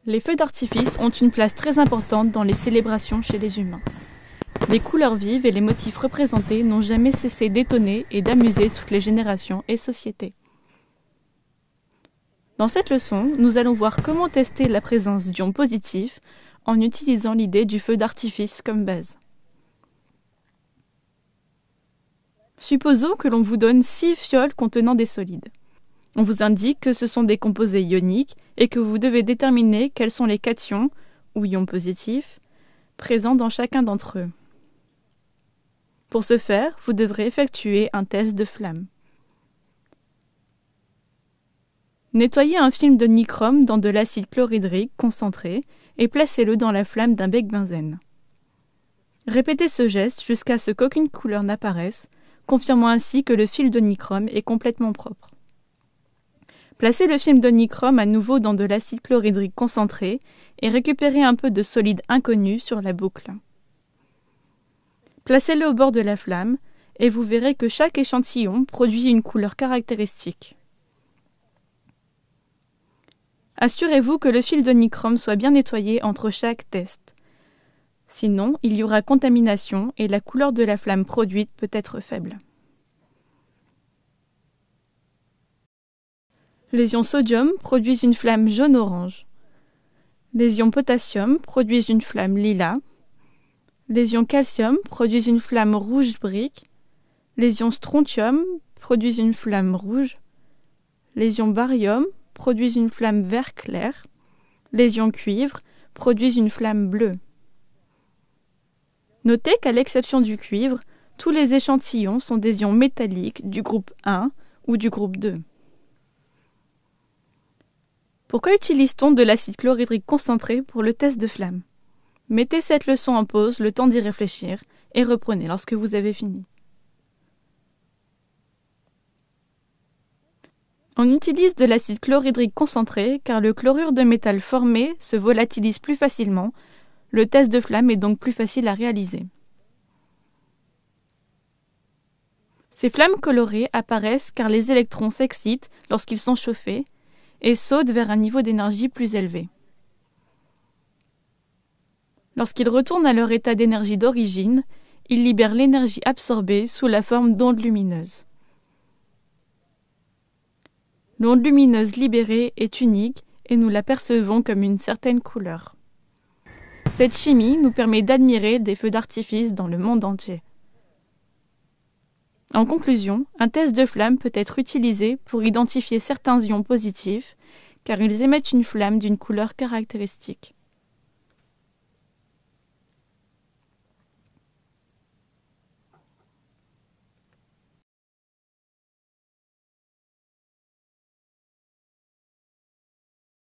Les feux d'artifice ont une place très importante dans les célébrations chez les humains. Les couleurs vives et les motifs représentés n'ont jamais cessé d'étonner et d'amuser toutes les générations et sociétés. Dans cette leçon, nous allons voir comment tester la présence d'ions positifs en utilisant l'idée du feu d'artifice comme base. Supposons que l'on vous donne 6 fioles contenant des solides. On vous indique que ce sont des composés ioniques et que vous devez déterminer quels sont les cations, ou ions positifs, présents dans chacun d'entre eux. Pour ce faire, vous devrez effectuer un test de flamme. Nettoyez un film de nichrome dans de l'acide chlorhydrique concentré et placez-le dans la flamme d'un bec-benzène. Répétez ce geste jusqu'à ce qu'aucune couleur n'apparaisse, confirmant ainsi que le fil de nichrome est complètement propre. Placez le film de nichrome à nouveau dans de l'acide chlorhydrique concentré et récupérez un peu de solide inconnu sur la boucle. Placez-le au bord de la flamme et vous verrez que chaque échantillon produit une couleur caractéristique. Assurez-vous que le fil de nichrome soit bien nettoyé entre chaque test. Sinon, il y aura contamination et la couleur de la flamme produite peut être faible. Les ions sodium produisent une flamme jaune-orange. Les ions potassium produisent une flamme lilas. Les ions calcium produisent une flamme rouge brique. Les ions strontium produisent une flamme rouge. Les ions barium produisent une flamme vert clair. Les ions cuivre produisent une flamme bleue. Notez qu'à l'exception du cuivre, tous les échantillons sont des ions métalliques du groupe 1 ou du groupe 2. Pourquoi utilise-t-on de l'acide chlorhydrique concentré pour le test de flamme? Mettez cette leçon en pause le temps d'y réfléchir et reprenez lorsque vous avez fini. On utilise de l'acide chlorhydrique concentré car le chlorure de métal formé se volatilise plus facilement. Le test de flamme est donc plus facile à réaliser. Ces flammes colorées apparaissent car les électrons s'excitent lorsqu'ils sont chauffés et sautent vers un niveau d'énergie plus élevé. Lorsqu'ils retournent à leur état d'énergie d'origine, ils libèrent l'énergie absorbée sous la forme d'ondes lumineuses. L'onde lumineuse libérée est unique et nous la percevons comme une certaine couleur. Cette chimie nous permet d'admirer des feux d'artifice dans le monde entier. En conclusion, un test de flamme peut être utilisé pour identifier certains ions positifs, car ils émettent une flamme d'une couleur caractéristique.